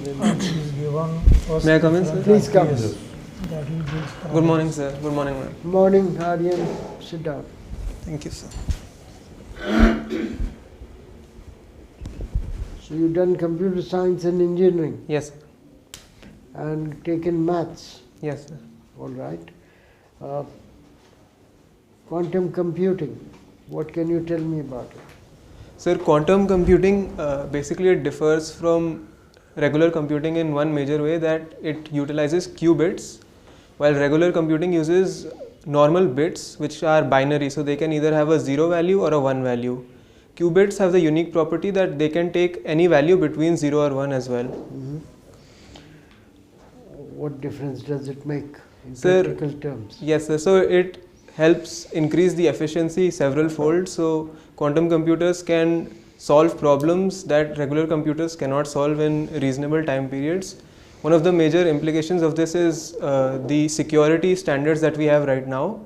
Is given first May I come in, sir? preference Please come. yes, that he gives Good morning, sir. Good morning, ma'am. Morning, Aryan. Sit down. Thank you, sir. So you've done computer science and engineering Yes, sir. and taken maths. Yes, sir. All right. Uh, quantum computing. What can you tell me about it? Sir, quantum computing basically it differs from regular computing in one major way, that it utilizes qubits, while regular computing uses normal bits which are binary, so they can either have a 0 value or a 1 value. Qubits have the unique property that they can take any value between 0 or 1 as well. What difference does it make in Sir, practical terms? Yes, sir. So it helps increase the efficiency several fold. So quantum computers can solve problems that regular computers cannot solve in reasonable time periods. One of the major implications of this is the security standards that we have right now,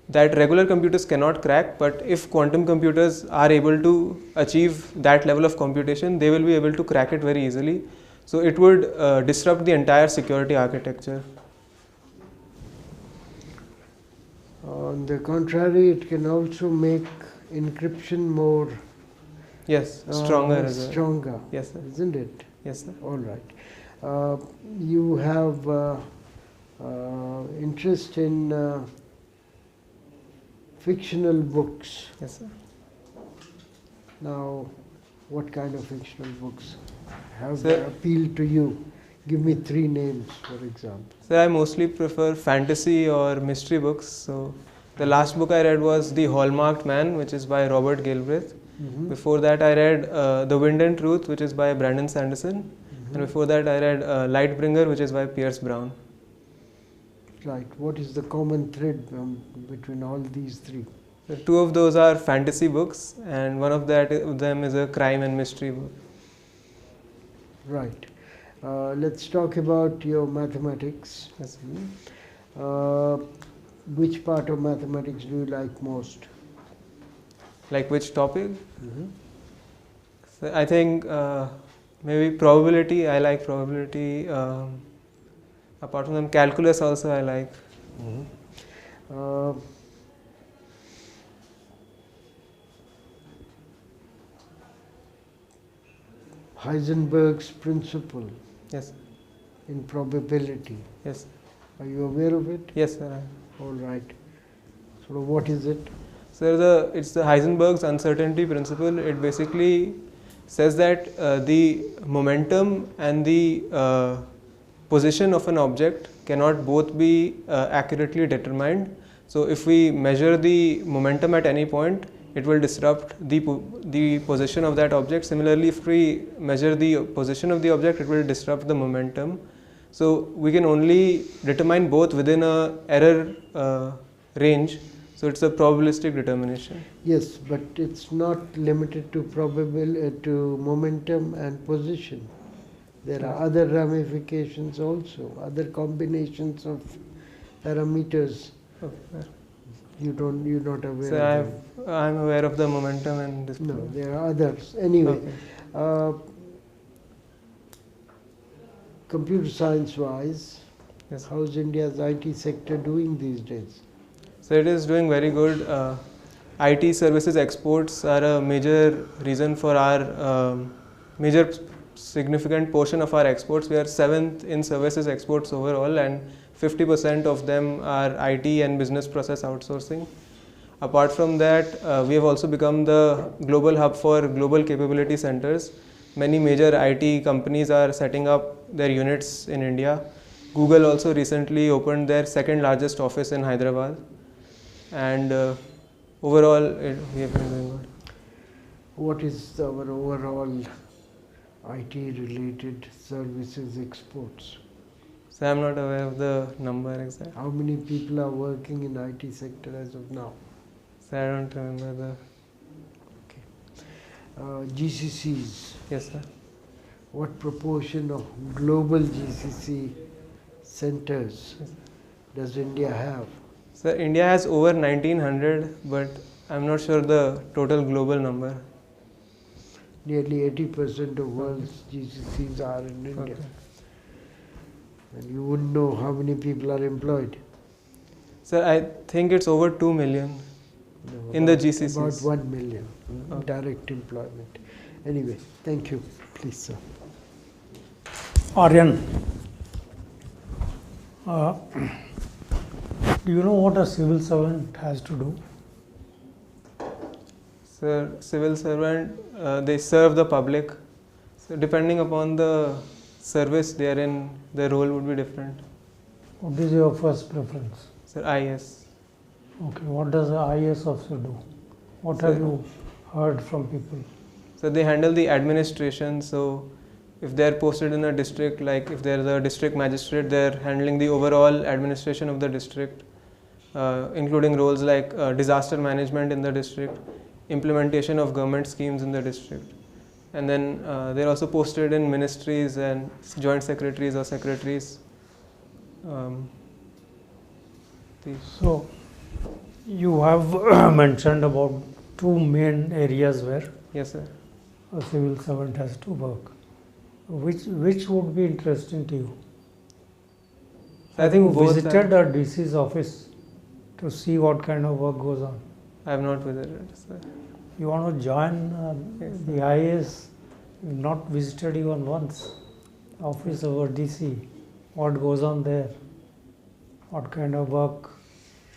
that regular computers cannot crack, but if quantum computers are able to achieve that level of computation, they will be able to crack it very easily. So it would disrupt the entire security architecture. On the contrary, it can also make encryption more Yes, stronger as well. stronger, Yes, sir. isn't it? Yes, sir. All right. You have interest in fictional books. Yes, sir. Now, what kind of fictional books have Sir- appealed to you? Give me 3 names, for example. So I mostly prefer fantasy or mystery books. So the last book I read was The Hallmarked Man, which is by Robert Galbraith. Before that I read The Wind and Truth, which is by Brandon Sanderson. And before that I read Lightbringer, which is by Pierce Brown. Right. What is the common thread between all these 3? So 2 of those are fantasy books, and one of them is a crime and mystery book. Right. Let's talk about your mathematics. Yes. Which part of mathematics do you like most? Like which topic? So I think maybe probability. I like probability. Apart from them, calculus also I like. Uh, Heisenberg's principle Yes. in probability. Yes. Are you aware of it? Yes, sir. All right. So what is it? So it's the Heisenberg's uncertainty principle. It basically says that the momentum and the position of an object cannot both be accurately determined. So if we measure the momentum at any point, it will disrupt the position of that object. Similarly, if we measure the position of the object, it will disrupt the momentum. So we can only determine both within a error range. So it's a probabilistic determination. Yes, but it's not limited to to momentum and position. There are other ramifications also, other combinations of parameters. Okay. You're not aware So of them. I'm aware of the momentum and this. No, there are others. Anyway, Okay. Computer science wise, Yes. how's India's IT sector doing these days? So it is doing very good. IT services exports are a major reason for our major significant portion of our exports. We are 7th in services exports overall, and 50% of them are IT and business process outsourcing. Apart from that, we have also become the global hub for global capability centers. Many major IT companies are setting up their units in India. Google also recently opened their 2nd largest office in Hyderabad. And overall, we have been doing good. What is our overall IT related services exports? So I'm not aware of the number exact. How many people are working in IT sector as of now? So I don't remember the. GCCs. Yes, sir. What proportion of global GCC centers does India have? So India has over 1900, but I'm not sure the total global number. Nearly 80% of world's GCCs are in India. Okay. And you wouldn't know how many people are employed. Sir, I think it's over 2 million No, in the about GCCs. 1 million Okay. direct employment. Anyway, thank you. Please, sir. Aryan, do you know what a civil servant has to do? Sir, civil servant, they serve the public. So depending upon the service they are in, their role would be different. What is your first preference? Sir, IAS. Okay, what does an IAS officer do? What Sir. have you heard from people? So they handle the administration. So if they are posted in a district, like if they are the district magistrate, they are handling the overall administration of the district, including roles like disaster management in the district, implementation of government schemes in the district. And then they are also posted in ministries and joint secretaries or secretaries. So, you have mentioned about two main areas where Yes, sir. a civil servant has to work. Which would be interesting to you? I Have think you both visited a DC's office to see what kind of work goes on? I have not visited, sir. You want to join Yes, the IAS? You've not visited even once. Office of a DC. What goes on there? What kind of work?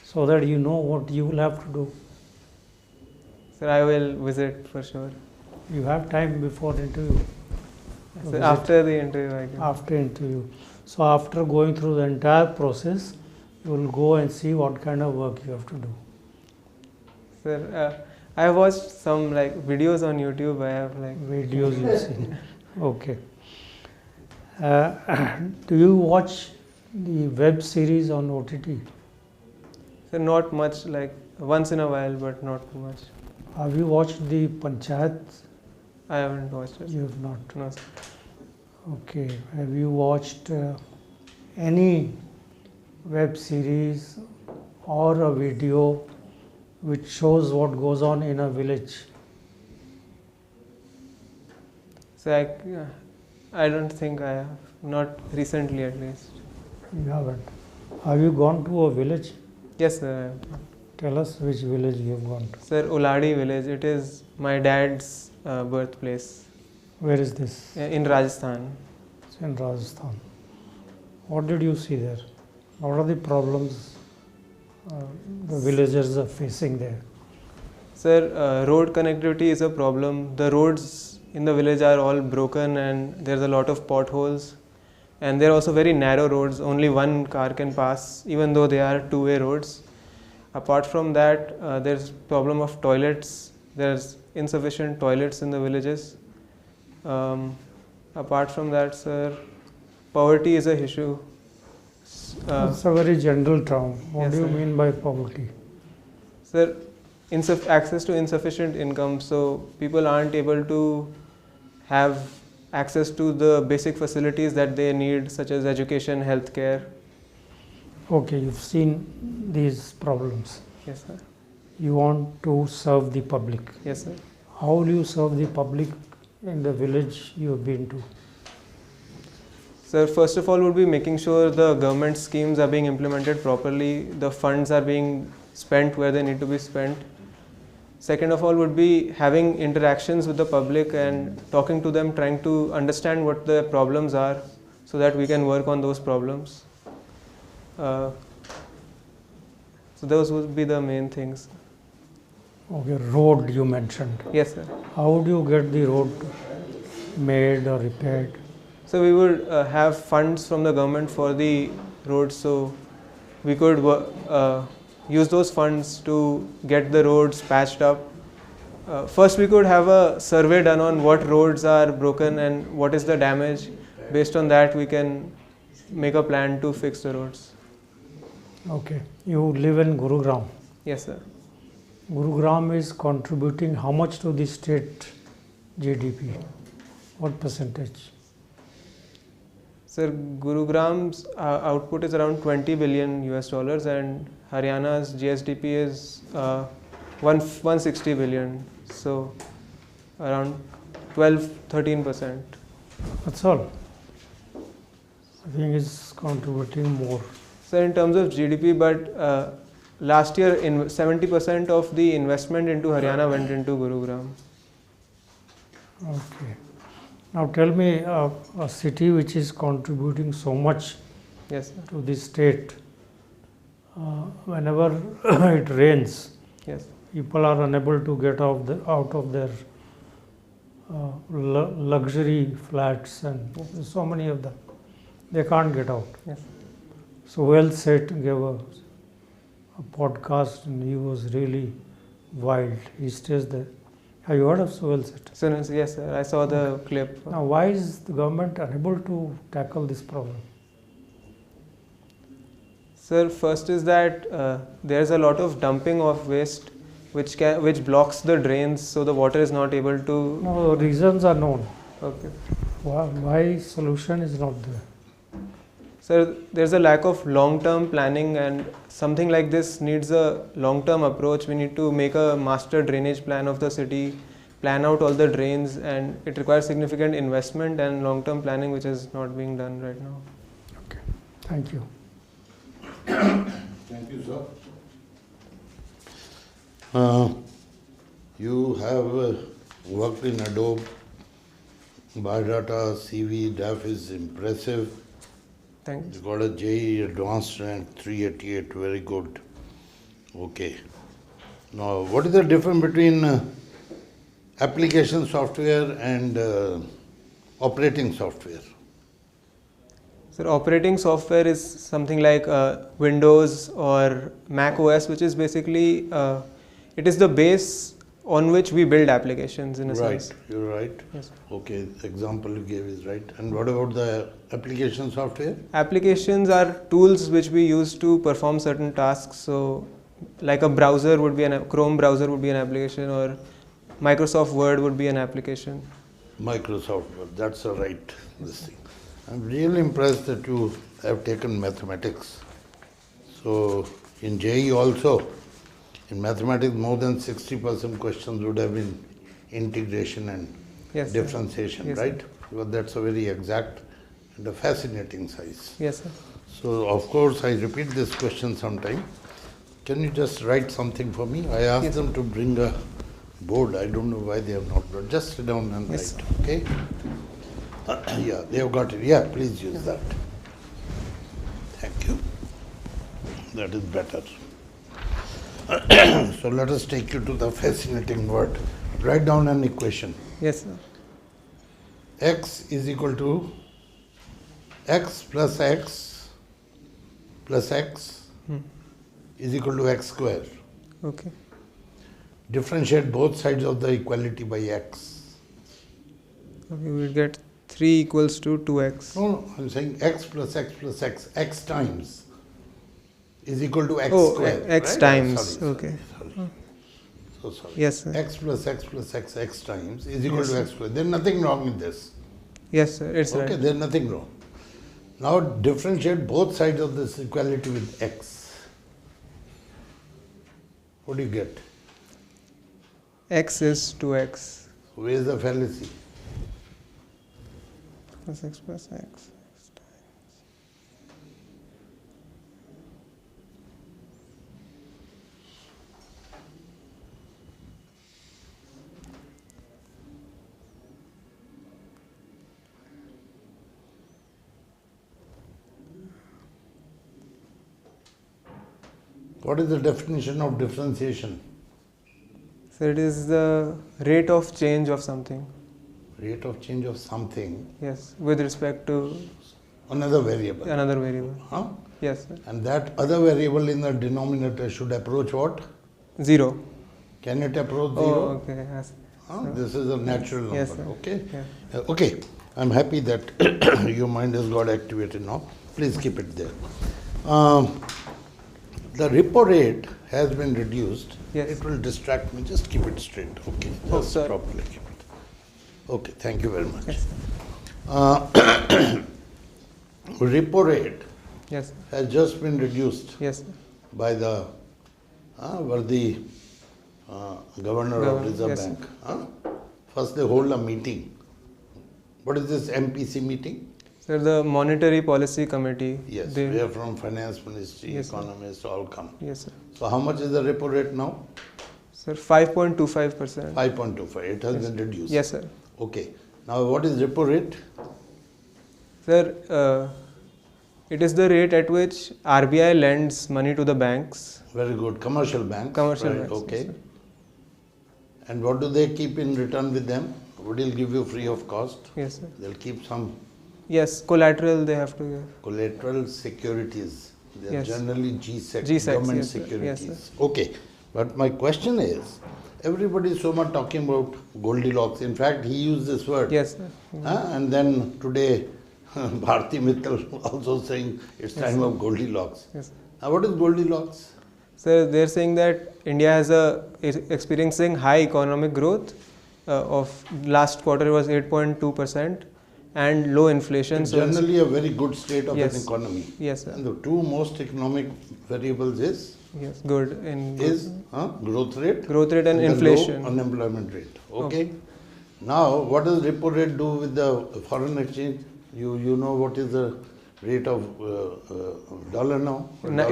So that you know what you will have to do. Sir, I will visit for sure. You have time before the interview. to Sir, visit. after the interview, I can. After interview. So after going through the entire process, you will go and see what kind of work you have to do. Sir, I have watched some like videos on YouTube. I have like Videos you see. Okay. Do you watch the web series on OTT? Sir, not much, like once in a while, but not too much. Have you watched the Panchayat? I haven't watched it. You have not. No, sir. Okay. Have you watched any web series or a video which shows what goes on in a village? So I don't think I have. Not recently, at least. You haven't. Have you gone to a village? Yes, sir. I have. Tell us which village you have gone to. Sir, Uladi village. It is my dad's birthplace Where is this? in Rajasthan. It's in Rajasthan. What did you see there? What are the problems the villagers are facing there? Sir, road connectivity is a problem. The roads in the village are all broken and there's a lot of potholes. And they're also very narrow roads. Only one car can pass, even though they are two-way roads. Apart from that, there's problem of toilets. There's insufficient toilets in the villages. Apart from that, sir, poverty is a issue. It's a very general term. What Yes, do you sir. mean by poverty? Sir, access to insufficient income, so people aren't able to have access to the basic facilities that they need, such as education, healthcare. Okay, you've seen these problems. Yes, sir. You want to serve the public. Yes, sir. How will you serve the public in the village you have been to? Sir, first of all, would be making sure the government schemes are being implemented properly, the funds are being spent where they need to be spent. Second of all, would be having interactions with the public and talking to them, trying to understand what the problems are so that we can work on those problems. So those would be the main things. Okay, road you mentioned. Yes, sir. How would you get the road made or repaired? So we would have funds from the government for the roads, so we could use those funds to get the roads patched up. First, we could have a survey done on what roads are broken and what is the damage. Based on that, we can make a plan to fix the roads. Okay, you live in Gurugram. Yes, sir. Gurugram is contributing how much to the state GDP? What percentage? Sir, Gurugram's output is around 20 billion US dollars and Haryana's GSDP is 160 billion. So around 12-13%. That's all. I think it's contributing more. So in terms of GDP, but last year 70% of the investment into Haryana went into Gurugram. Okay. Now tell me a city which is contributing so much Yes, sir. to the state. Whenever it rains, Yes. people are unable to get out of their luxury flats, and so many of them. They can't get out. Yes. So well said gave a podcast, and he was really wild. He stays there. Have you heard of Sohail Seth? So yes, sir. I saw the clip. Now, why is the government unable to tackle this problem? Sir, first is that there's a lot of dumping of waste which blocks the drains, so the water is not able to. No, reasons are known. Okay. Why solution is not there? Sir, there's a lack of long-term planning, and something like this needs a long-term approach. We need to make a master drainage plan of the city, plan out all the drains, and it requires significant investment and long-term planning, which is not being done right now. Okay, thank you. Thank you, sir. You have worked in Adobe, biodata, CV, DAF is impressive. Thanks. You got a JEE advanced rank 388, very good. Okay. Now, what is the difference between application software and operating software? So operating software is something like Windows or Mac OS, which is basically it is the base on which we build applications in a sense. Right, you're right. Yes. Okay, the example you gave is right. And what about the application software? Applications are tools which we use to perform certain tasks. So like a browser would be Chrome browser would be an application, or Microsoft Word would be an application. Microsoft Word, that's the right this thing. I'm really impressed that you have taken mathematics. So in JEE also, in mathematics more than 60% questions would have been integration and Yes, differentiation, yes, right? Because that's a very exact and a fascinating science. Yes, sir. So of course I repeat this question sometime. Can you just write something for me? I asked Yes, them to bring a board. I don't know why they have not brought. Just sit down and Yes, write, okay? Yeah, they have got it. Yeah, please use that. Thank you. That is better. So let us take you to the fascinating word. Write down an equation. Yes, sir. X is equal to x plus x plus x is equal to x square. Okay. Differentiate both sides of the equality by x. Okay, we will get 3 equals to 2x. No, I'm saying x plus x plus x times is equal to x Oh, square. x right? times. Sorry. Okay. So sorry. Yes, sir. X plus x times is equal Yes, to x sir. square. There's nothing wrong with this. Yes, sir. It's Okay, right. there's nothing wrong. Now differentiate both sides of this equality with x. What do you get? X is 2x. Where is the fallacy? Plus x plus x. What is the definition of differentiation? So it is the rate of change of something. Rate of change of something, Yes, with respect to another variable. another variable. Huh? Yes, sir. And that other variable in the denominator should approach what? 0. Can it approach Oh, 0? okay. Yes. Huh? This is a natural number. Yes, sir. Okay. Yeah. Okay. I'm happy that your mind has got activated now. Please keep it there. The repo rate has been reduced. Yes. It will distract me. Just keep it straight. Okay. Oh, Just sir. properly keep it. Okay. Thank you very much. Yes. Repo rate Yes. has just been reduced Yes. by the worthy governor of Governor, Reserve yes, Bank first they hold a meeting. What is this MPC meeting? Sir, the Monetary Policy Committee. Yes, they, we are from Finance Ministry, Yes, sir. economists, all come. Yes, sir. So how much is the repo rate now? Sir, 5.25%. 5.25. It has Yes. been reduced. Yes, sir. Okay. Now what is repo rate? Sir, it is the rate at which RBI lends money to the banks. Very good. Commercial banks. Commercial right, banks, Okay. yes, sir. And what do they keep in return with them? What will give you free of cost? Yes, sir. They'll keep some Yes, collateral they have to give. collateral securities. They are Yes. generally GSEC, GSECs, government yes, sir. securities. Yes, Okay. But my question is, everybody is so much talking about Goldilocks. In fact, he used this word. Yes, sir. And then today, Bharti Mittal also saying it's time of Goldilocks. Yes. Now, what is Goldilocks? So they're saying that India is experiencing high economic growth. Of last quarter was 8.2% and low inflation. It's So it's- generally a very good state of Yes. an economy. yes, sir. And the two most economic variables Yes, good in is growth rate growth rate and the inflation. low unemployment rate. Okay. Now, what does repo rate do with the foreign exchange? You know what is the rate of dollar now?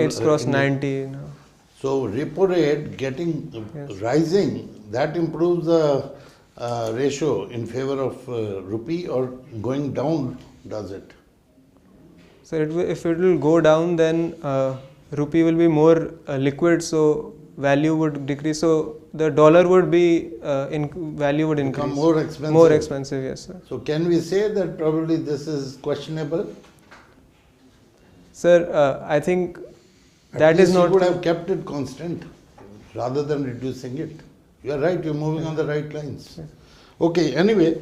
It's crossed 90 now. So repo rate getting Yes. rising, that improves the ratio in favor of rupee, or going down does it? So if it will go down, then rupee will be more liquid, so value would decrease. So the dollar would be value would increase. Become more expensive. More expensive, yes, sir. So can we say that probably this is questionable? Sir, I think At that least is not. you would have kept it constant rather than reducing it. You are right, you're moving on the right lines. Okay, anyway,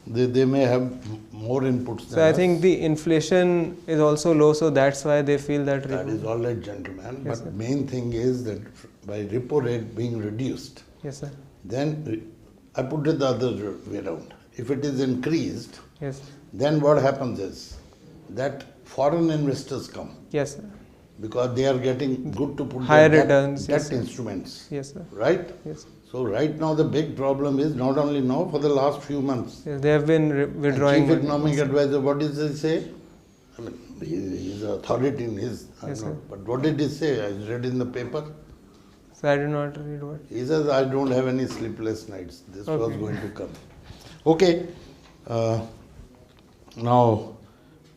they may have more inputs than So I us. think the inflation is also low, so that's why they feel that. That is all right, gentlemen. Yes, But sir. main thing is that by repo rate being reduced, Yes, sir. then I put it the other way around. If it is increased, Yes. then what happens is that foreign investors come Yes, sir. because they are getting good to put Higher their returns, debt yes, sir. instruments, Yes, sir. right? Yes. So right now the big problem is not only now, for the last few months. Yes, they have been withdrawing. Chief money. economic advisor, what does he say? I mean, he's an authority in his. I Yes, don't know. sir. But what did he say? I read in the paper. So I did not read what. He says, I don't have any sleepless nights. This was Okay. going to come. Okay. Now,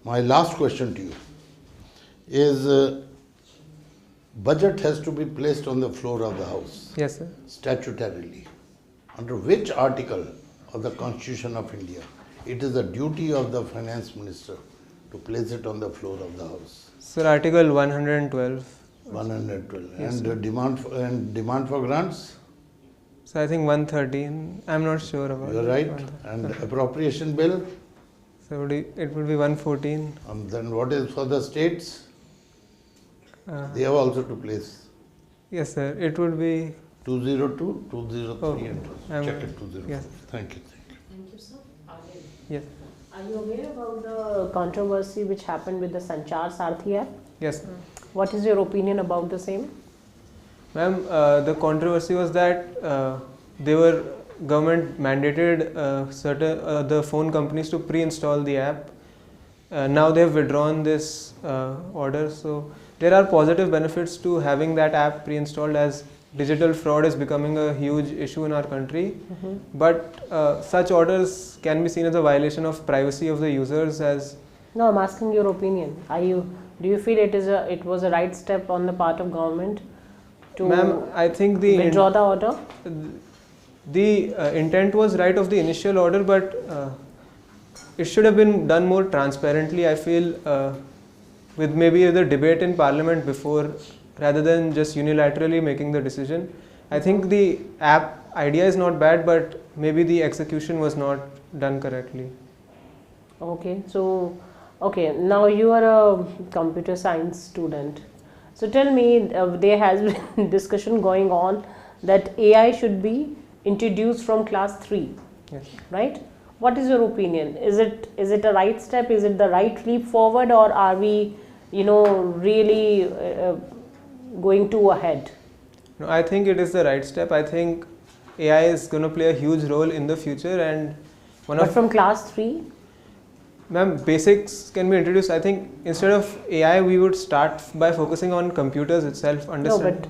my last question to you is budget has to be placed on the floor of the House Yes, sir. statutorily. Under which article of the Constitution of India it is the duty of the finance minister to place it on the floor of the House? Sir, Article 112. 112. Yes, And demand for grants? So I think 113. I'm not sure about. You're right. And appropriation bill? So it would be 114. Then what is for the states? They have also to place Yes, sir. It would be. 202, 203 Oh, and I'm check right. it 204. Yes. Thank you. Thank you. Thank you, sir. Aryan, Yes. are you aware about the controversy which happened with the Sanchar Sarthi app? Yes. What is your opinion about the same? Ma'am, the controversy was that government mandated certain the phone companies to pre-install the app. Now they have withdrawn this order. So there are positive benefits to having that app pre-installed, as digital fraud is becoming a huge issue in our country. But such orders can be seen as a violation of privacy of the users. As No, I'm asking your opinion. Do you feel it was a right step on the part of government to ma'am, I think withdraw the order? the intent was right of the initial order, but it should have been done more transparently, I feel, with maybe the debate in parliament before, rather than just unilaterally making the decision. I think the app idea is not bad, but maybe the execution was not done correctly. Okay, so now you are a computer science student. So tell me, there has been discussion going on that AI should be introduced from class 3, Yes. right? What is your opinion? Is it a right step? Is it the right leap forward, or are we, really going too ahead? No, I think it is the right step. I think AI is going to play a huge role in the future, and But from class 3? ma'am, basics can be introduced. I think instead of AI, we would start by focusing on computers itself. No, but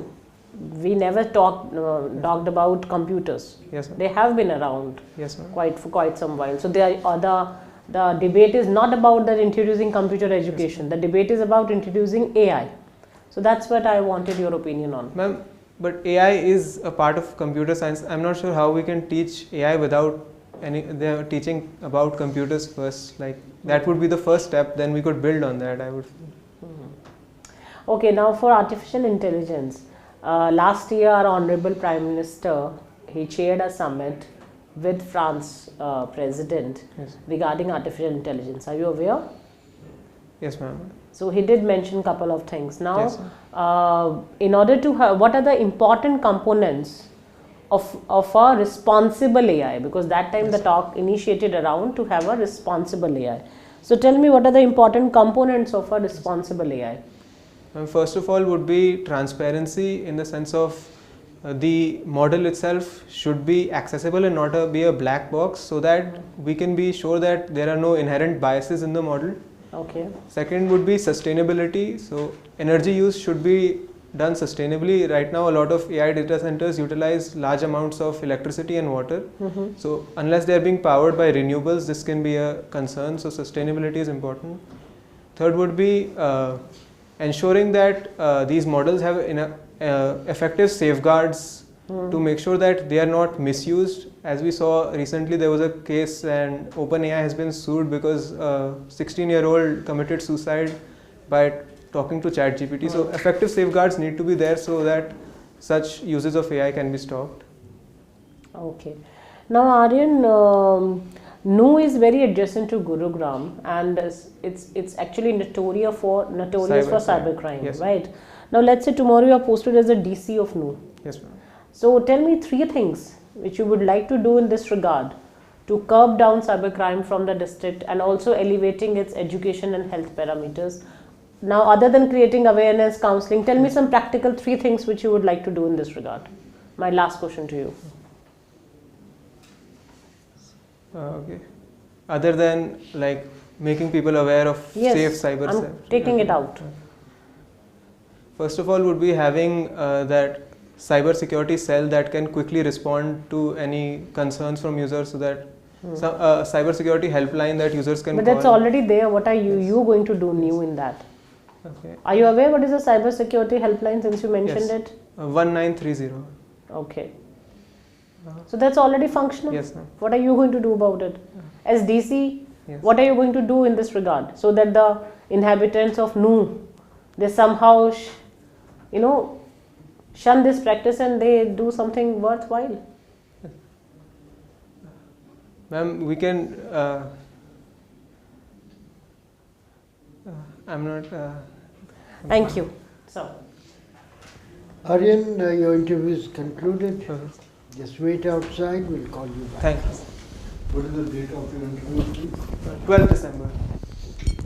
we never talked about computers. Yes, ma'am. They have been around Yes, ma'am. for quite some while. So the debate is not about that introducing computer education. The debate is about introducing AI. So that's what I wanted your opinion on. Ma'am, but AI is a part of computer science. I'm not sure how we can teach AI without they're teaching about computers first. Like that would be the first step. Then we could build on that, I would feel. Okay, now for artificial intelligence. Last year, our Honorable Prime Minister, he chaired a summit with France President Yes. regarding artificial intelligence. Are you aware? Yes, ma'am. So he did mention a couple of things. Now, Yes, in order to have, what are the important components of a responsible AI? Because that time the talk initiated around to have a responsible AI. So tell me, what are the important components of a responsible AI? First of all would be transparency, in the sense of the model itself should be accessible and not be a black box, so that we can be sure that there are no inherent biases in the model. Okay. Second would be sustainability. So energy use should be done sustainably. Right now a lot of AI data centers utilize large amounts of electricity and water. So unless they are being powered by renewables, this can be a concern. So sustainability is important. Third would be ensuring that these models have effective safeguards to make sure that they are not misused. As we saw recently, there was a case and OpenAI has been sued because a 16-year-old committed suicide by talking to ChatGPT. So effective safeguards need to be there so that such uses of AI can be stopped. Okay. Now, Aryan, Nu is very adjacent to Gurugram, and it's actually notorious for cybercrime, Yes. right? Now, let's say tomorrow you are posted as a DC of Nu. Yes, ma'am. So, tell me 3 things which you would like to do in this regard to curb down cybercrime from the district and also elevating its education and health parameters. Now, other than creating awareness, counseling, tell me some practical 3 things which you would like to do in this regard. My last question to you. Okay. Other than like making people aware of safe cyber. I'm taking it out. First of all would be having that cyber security cell that can quickly respond to any concerns from users, so that some cyber security helpline that users can But call. that's already there. What are you going to do new in that? Okay. Are you aware what is a cyber security helpline, since you mentioned Yes. it? 1930. Okay. So that's already functional? Yes, ma'am. What are you going to do about it? As DC, Yes. what are you going to do in this regard so that the inhabitants of Nu, they somehow, shun this practice and they do something worthwhile? Ma'am, we can. I'm not. Thank you. So. Aryan, your interview is concluded. Just wait outside, we'll call you back. Thank you. What is the date of your interview, please? 12th December.